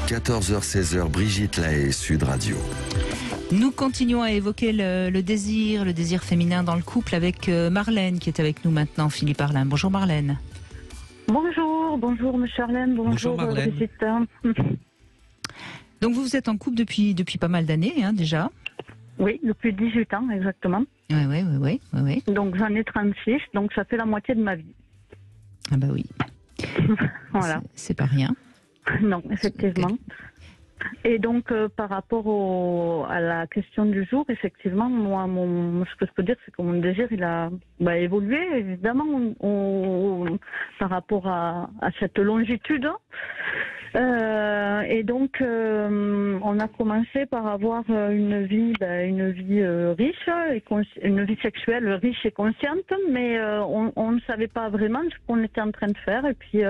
14h-16h, Brigitte Lahaie, Sud Radio. Nous continuons à évoquer le désir féminin dans le couple avec Marlène qui est avec nous maintenant, Philippe Arlin. Bonjour Marlène. Bonjour Monsieur Arlène, bonjour Brigitte. Donc vous êtes en couple depuis pas mal d'années déjà. Oui, depuis 18 ans exactement. Oui. Donc j'en ai 36, donc ça fait la moitié de ma vie. Ah bah oui. Voilà. C'est pas rien. Non, effectivement. Et donc, par rapport à la question du jour, effectivement, moi, ce que je peux dire, c'est que mon désir, il a évolué, évidemment, par rapport à cette longitude. Et donc, on a commencé par avoir une vie riche, une vie sexuelle riche et consciente, mais on ne savait pas vraiment ce qu'on était en train de faire. Et puis,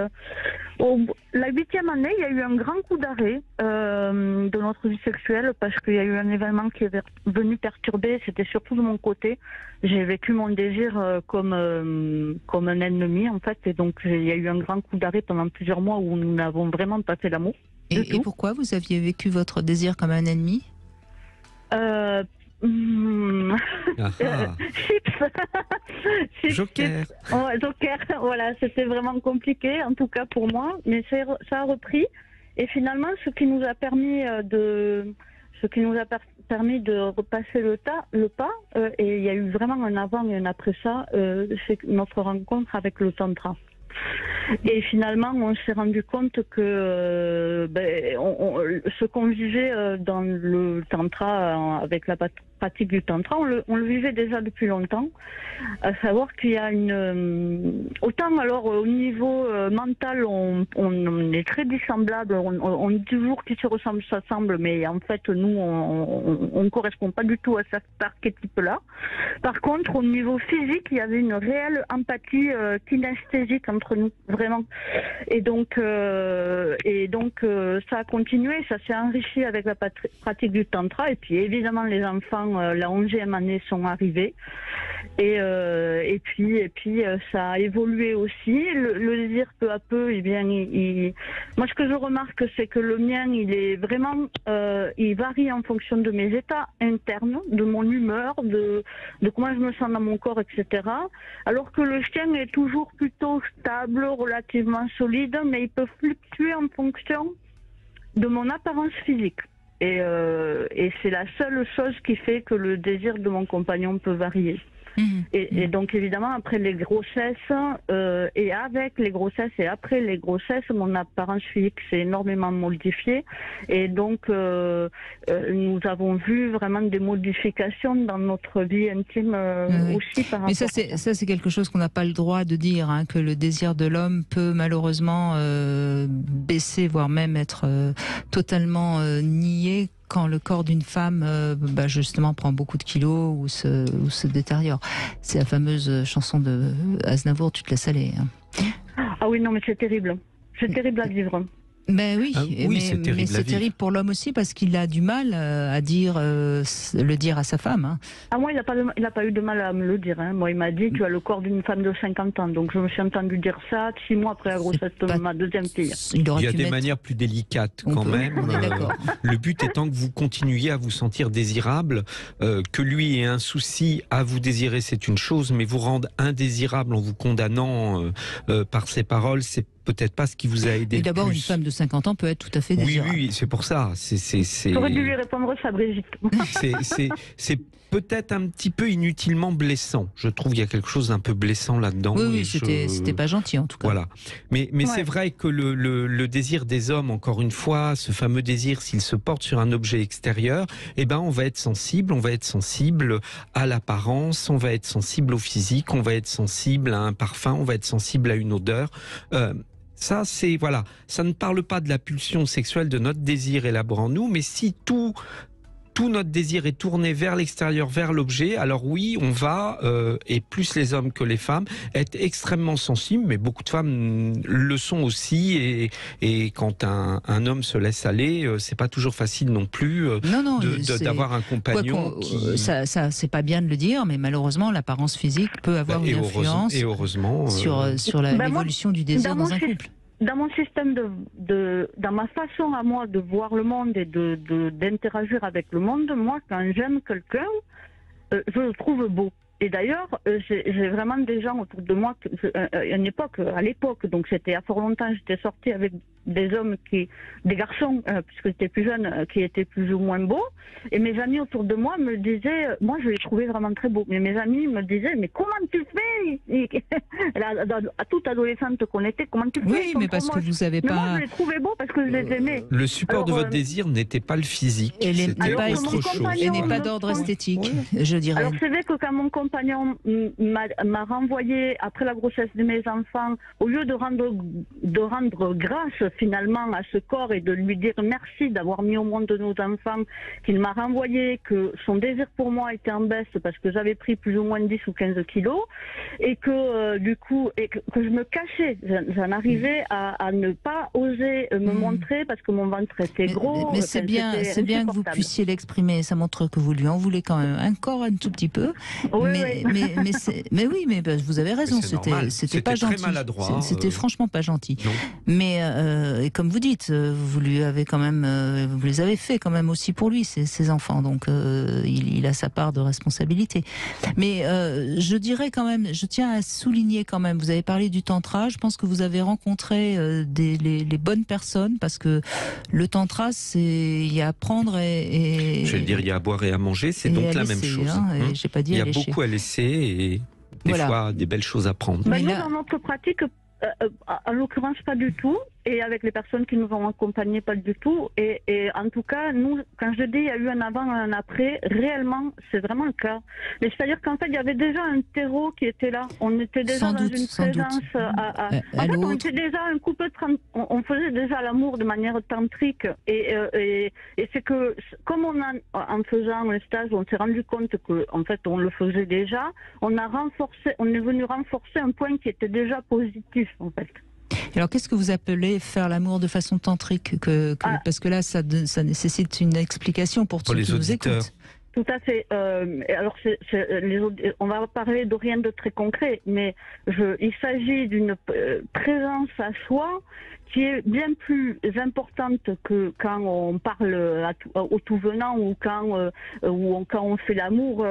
la 8e année, il y a eu un grand coup d'arrêt de notre vie sexuelle parce qu'il y a eu un événement qui est venu perturber. C'était surtout de mon côté. J'ai vécu mon désir comme un ennemi, en fait. Et donc, il y a eu un grand coup d'arrêt pendant plusieurs mois où nous n'avons vraiment pas fait l'amour. Et pourquoi vous aviez vécu votre désir comme un ennemi ? Chips. Joker. Joker, voilà, c'était vraiment compliqué, en tout cas pour moi, mais ça a repris. Et finalement, ce qui nous a permis de repasser le pas, et il y a eu vraiment un avant et un après ça, c'est notre rencontre avec le tantra. Et finalement, on s'est rendu compte que ce qu'on vivait dans le tantra, avec la pratique du tantra, on le vivait déjà depuis longtemps. À savoir qu'il y a autant alors au niveau mental, on est très dissemblables. On dit toujours qu'ils se ressemblent, s'assemblent, mais en fait, nous, on ne correspond pas du tout à cet archétype-là. Par contre, au niveau physique, il y avait une réelle empathie kinesthésique entre nous, vraiment. Et donc, ça a continué, ça s'est enrichi avec la pratique du tantra. Et puis, évidemment, les enfants, la 11e année sont arrivés. Et puis, ça a évolué aussi. Le désir, peu à peu, moi, ce que je remarque, c'est que le mien, il est vraiment, il varie en fonction de mes états internes, de mon humeur, de comment je me sens dans mon corps, etc. Alors que le sien est toujours plutôt stable, relativement solide, mais il peut fluctuer en fonction de mon apparence physique. Et c'est la seule chose qui fait que le désir de mon compagnon peut varier. Et donc évidemment après les grossesses et avec les grossesses et après les grossesses, mon apparence physique s'est énormément modifiée et donc nous avons vu vraiment des modifications dans notre vie intime aussi par rapport. Mais ça c'est quelque chose qu'on n'a pas le droit de dire, hein, que le désir de l'homme peut malheureusement baisser, voire même être totalement nié quand le corps d'une femme justement prend beaucoup de kilos ou se détériore. C'est la fameuse chanson de Aznavour, tu te laisses aller. Hein. Ah oui, non mais c'est terrible. C'est terrible à vivre. Ben oui, mais c'est terrible pour l'homme aussi parce qu'il a du mal à le dire à sa femme. Hein. Ah moi, il n'a pas eu de mal à me le dire. Hein. Moi, il m'a dit tu as le corps d'une femme de 50 ans. Donc je me suis entendu dire ça 6 mois après la grossesse de ma deuxième fille. Il y a des manières plus délicates quand même. On est d'accord. Le but étant que vous continuiez à vous sentir désirable, que lui ait un souci à vous désirer, c'est une chose, mais vous rendre indésirable en vous condamnant par ses paroles, c'est peut-être pas ce qui vous a aidé. Et d'abord, une femme de 50 ans peut être tout à fait désirable. Oui, c'est pour ça. J'aurais dû lui répondre ça, Brigitte. C'est peut-être un petit peu inutilement blessant. Je trouve qu'il y a quelque chose d'un peu blessant là-dedans. Oui, c'était pas gentil en tout cas. Voilà. Mais c'est vrai que le désir des hommes, encore une fois, ce fameux désir, s'il se porte sur un objet extérieur, on va être sensible. On va être sensible à l'apparence, on va être sensible au physique, on va être sensible à un parfum, on va être sensible à une odeur. Ça, ça ne parle pas de la pulsion sexuelle, de notre désir élaboré en nous, mais si tout notre désir est tourné vers l'extérieur, vers l'objet, alors oui, on va, et plus les hommes que les femmes, être extrêmement sensibles, mais beaucoup de femmes le sont aussi, et quand un homme se laisse aller, c'est pas toujours facile non plus d'avoir un compagnon ça c'est pas bien de le dire, mais malheureusement, l'apparence physique peut avoir une influence sur l'évolution du désir dans un couple. dans mon système dans ma façon à moi de voir le monde et d'interagir avec le monde, moi, quand j'aime quelqu'un, je le trouve beau. Et d'ailleurs, j'ai vraiment des gens autour de moi, à l'époque, donc c'était il y a fort longtemps, j'étais sortie avec des hommes des garçons, puisque j'étais plus jeune, qui étaient plus ou moins beaux. Et mes amis autour de moi me disaient, moi je les trouvais vraiment très beaux, mais mes amis me disaient, mais comment tu fais? À toute adolescente qu'on était, comment tu fais? Oui, mais parce que vous savez pas. Mais moi je les trouvais beaux parce que je les aimais. Le support de votre désir n'était pas le physique. Et c'était autre chose. Et n'est pas d'ordre esthétique, je dirais. Alors c'est vrai que quand mon compagnon m'a renvoyé après la grossesse de mes enfants, au lieu de rendre grâce finalement à ce corps et de lui dire merci d'avoir mis au monde de nos enfants, qu'il m'a renvoyé que son désir pour moi était en baisse parce que j'avais pris plus ou moins 10 ou 15 kilos et que du coup que je me cachais, j'en arrivais à ne pas oser me montrer parce que mon ventre était gros. Mais c'est bien que vous puissiez l'exprimer, ça montre que vous lui en voulez quand même encore un tout petit peu. Oui, mais vous avez raison, c'était pas gentil. Très maladroit. C'était franchement pas gentil. Non. Mais et comme vous dites, vous lui avez quand même, vous les avez fait quand même aussi pour lui, ses enfants. Donc il a sa part de responsabilité. Mais je dirais quand même, je tiens à souligner quand même. Vous avez parlé du tantra. Je pense que vous avez rencontré les bonnes personnes parce que le tantra, il y a à prendre et je vais dire, il y a à boire et à manger. C'est donc la même chose. J'ai pas dit il y a beaucoup à laisser et des fois des belles choses à prendre. Mais nous, dans notre pratique, en l'occurrence, pas du tout. Et avec les personnes qui nous ont accompagnés, pas du tout. Et en tout cas, nous, quand je dis il y a eu un avant et un après, réellement, c'est vraiment le cas. Mais c'est-à-dire qu'en fait, il y avait déjà un terreau qui était là. On était déjà dans une présence. En fait, on était déjà un couple, on faisait déjà l'amour de manière tantrique. Et c'est que, comme en faisant un stage, on s'est rendu compte que, en fait, on le faisait déjà. On est venu renforcer un point qui était déjà positif, en fait. Alors, qu'est-ce que vous appelez faire l'amour de façon tantrique parce que là, ça nécessite une explication pour tous ceux qui nous écoutent. Tout à fait. Alors, on va parler de rien de très concret, mais il s'agit d'une présence à soi qui est bien plus importante que quand on parle au tout venant ou quand on fait l'amour.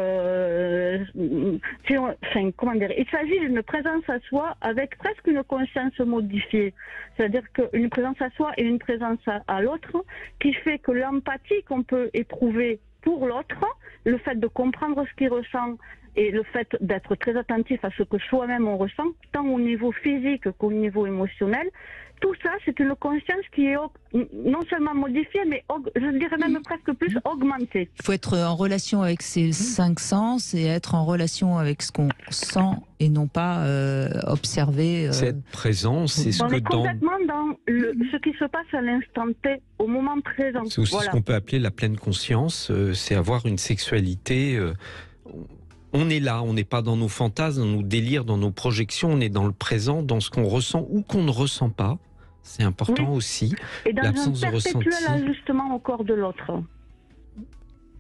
Comment dire ? Il s'agit d'une présence à soi avec presque une conscience modifiée. C'est-à-dire qu'une présence à soi et une présence à l'autre qui fait que l'empathie qu'on peut éprouver pour l'autre, le fait de comprendre ce qu'il ressent et le fait d'être très attentif à ce que soi-même on ressent, tant au niveau physique qu'au niveau émotionnel, tout ça, c'est une conscience qui est non seulement modifiée, mais je dirais même presque plus augmentée. Il faut être en relation avec ses 5 sens et être en relation avec ce qu'on sent et non pas observer. C'est être présent, c'est ce on que est complètement dans ce qui se passe à l'instant T, au moment présent. C'est aussi ce qu'on peut appeler la pleine conscience, c'est avoir une sexualité... on est là, on n'est pas dans nos fantasmes, dans nos délires, dans nos projections, on est dans le présent, dans ce qu'on ressent ou qu'on ne ressent pas. C'est important aussi. Et dans un perpétuel ajustement au corps de l'autre.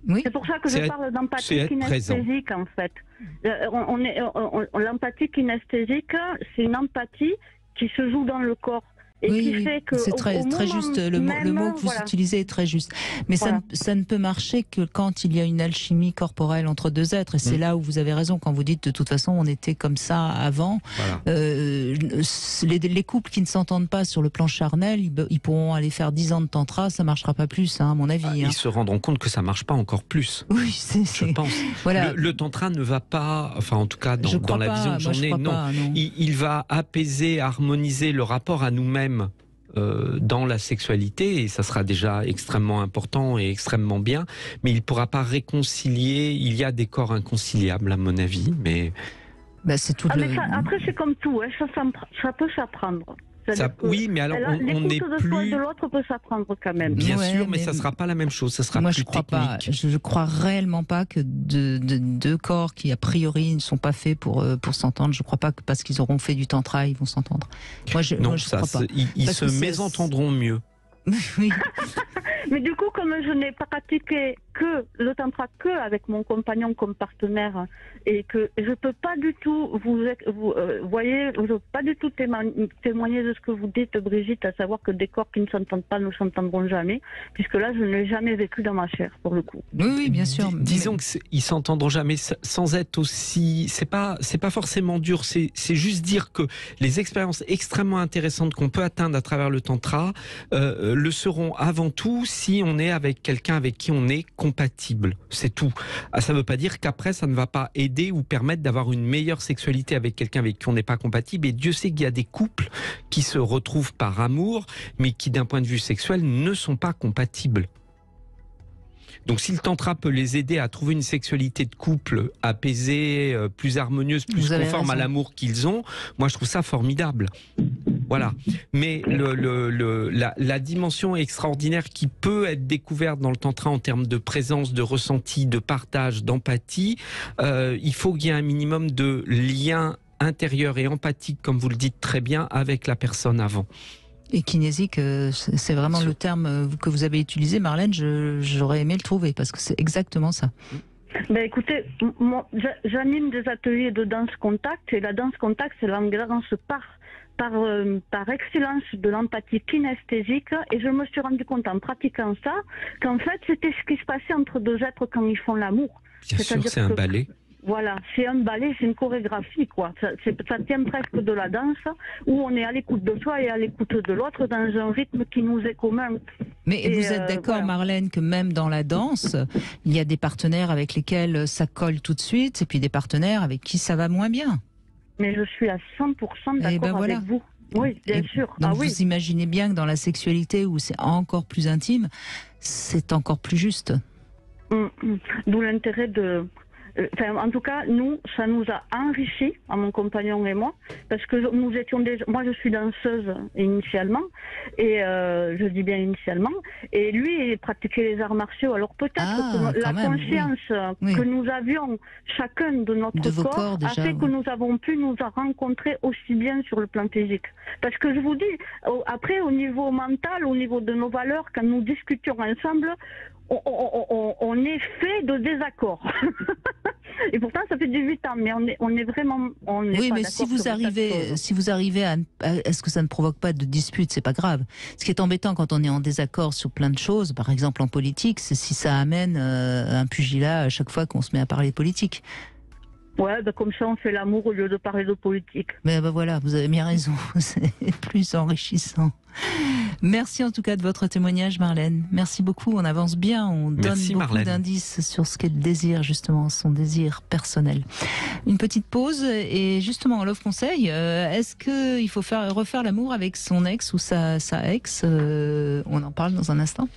Oui. C'est pour ça que je parle d'empathie kinesthésique, en fait. L'empathie kinesthésique, c'est une empathie qui se joue dans le corps. Et qui fait que c'est très juste, le mot que vous utilisez est très juste. Mais ça ne peut marcher que quand il y a une alchimie corporelle entre deux êtres. Et c'est là où vous avez raison quand vous dites de toute façon on était comme ça avant. Les couples qui ne s'entendent pas sur le plan charnel, ils pourront aller faire 10 ans de tantra, ça ne marchera pas plus, à mon avis. Ils se rendront compte que ça ne marche pas encore plus. Oui, je pense. Voilà. Le tantra ne va pas, enfin en tout cas dans la vision que j'en ai, non. Il va apaiser, harmoniser le rapport à nous-mêmes dans la sexualité, et ça sera déjà extrêmement important et extrêmement bien, mais il ne pourra pas réconcilier. Il y a des corps inconciliables à mon avis, mais... c'est tout après c'est comme tout, ça peut s'apprendre. Oui, mais alors on n'est plus... de l'autre peut s'apprendre quand même. Bien sûr, mais ça ne sera pas la même chose, ça sera plus technique. Je ne crois réellement pas que deux corps qui a priori ne sont pas faits pour s'entendre, je ne crois pas que parce qu'ils auront fait du tantra, ils vont s'entendre. Moi, je crois pas. Ils se mésentendront mieux. Oui. Mais du coup, comme je n'ai pas pratiqué que le tantra que avec mon compagnon comme partenaire et que je peux pas du tout voyez, je peux pas du tout témoigner de ce que vous dites, Brigitte, à savoir que des corps qui ne s'entendent pas ne s'entendront jamais, puisque là, je ne l'ai jamais vécu dans ma chair, pour le coup. Oui, bien sûr. Disons qu'ils s'entendront jamais sans être aussi. C'est pas forcément dur. C'est juste dire que les expériences extrêmement intéressantes qu'on peut atteindre à travers le tantra le seront avant tout si on est avec quelqu'un avec qui on est compatible. C'est tout. Ça ne veut pas dire qu'après ça ne va pas aider ou permettre d'avoir une meilleure sexualité avec quelqu'un avec qui on n'est pas compatible. Et Dieu sait qu'il y a des couples qui se retrouvent par amour, mais qui d'un point de vue sexuel ne sont pas compatibles. Donc si le tantra peut les aider à trouver une sexualité de couple apaisée, plus harmonieuse, plus conforme à l'amour qu'ils ont, moi je trouve ça formidable. Voilà. Mais la dimension extraordinaire qui peut être découverte dans le tantra en termes de présence, de ressenti, de partage, d'empathie, il faut qu'il y ait un minimum de lien intérieur et empathique, comme vous le dites très bien, avec la personne avant. Et kinésique, c'est vraiment le terme que vous avez utilisé, Marlène. J'aurais aimé le trouver parce que c'est exactement ça. Ben écoutez, j'anime des ateliers de danse contact et la danse contact, c'est la danse par excellence de l'empathie kinesthésique, et je me suis rendu compte en pratiquant ça qu'en fait c'était ce qui se passait entre deux êtres quand ils font l'amour. Bien sûr, c'est un ballet. Voilà, c'est un ballet, c'est une chorégraphie, quoi. Ça tient presque de la danse, où on est à l'écoute de soi et à l'écoute de l'autre dans un rythme qui nous est commun. Mais vous êtes d'accord, voilà, Marlène, que même dans la danse, il y a des partenaires avec lesquels ça colle tout de suite, et puis des partenaires avec qui ça va moins bien. Mais je suis à 100% d'accord avec vous. Oui, bien sûr. Donc vous imaginez bien que dans la sexualité, où c'est encore plus intime, c'est encore plus juste. D'où l'intérêt de... Enfin, en tout cas, nous, ça nous a enrichis, à mon compagnon et moi, parce que nous étions déjà... Moi, je suis danseuse initialement, et je dis bien initialement, et lui, il pratiquait les arts martiaux. Alors peut-être que la conscience que nous avions chacun de notre corps a fait que nous avons pu nous rencontrer aussi bien sur le plan physique. Parce que je vous dis, après, au niveau mental, au niveau de nos valeurs, quand nous discutions ensemble, on est fait de désaccords. Et pourtant, ça fait 18 ans, mais on est vraiment... oui, mais si vous arrivez à... Est-ce que ça ne provoque pas de dispute? C'est pas grave. Ce qui est embêtant quand on est en désaccord sur plein de choses, par exemple en politique, c'est si ça amène un pugilat à chaque fois qu'on se met à parler politique. Ouais, comme ça on fait l'amour au lieu de parler de politique. Mais voilà, vous avez bien raison, c'est plus enrichissant. Merci en tout cas de votre témoignage, Marlène. Merci beaucoup, on avance bien, on donne beaucoup d'indices sur ce qu'est le désir, justement, son désir personnel. Une petite pause, et justement, Love Conseil, est-ce qu'il faut refaire l'amour avec son ex ou sa ex? On en parle dans un instant.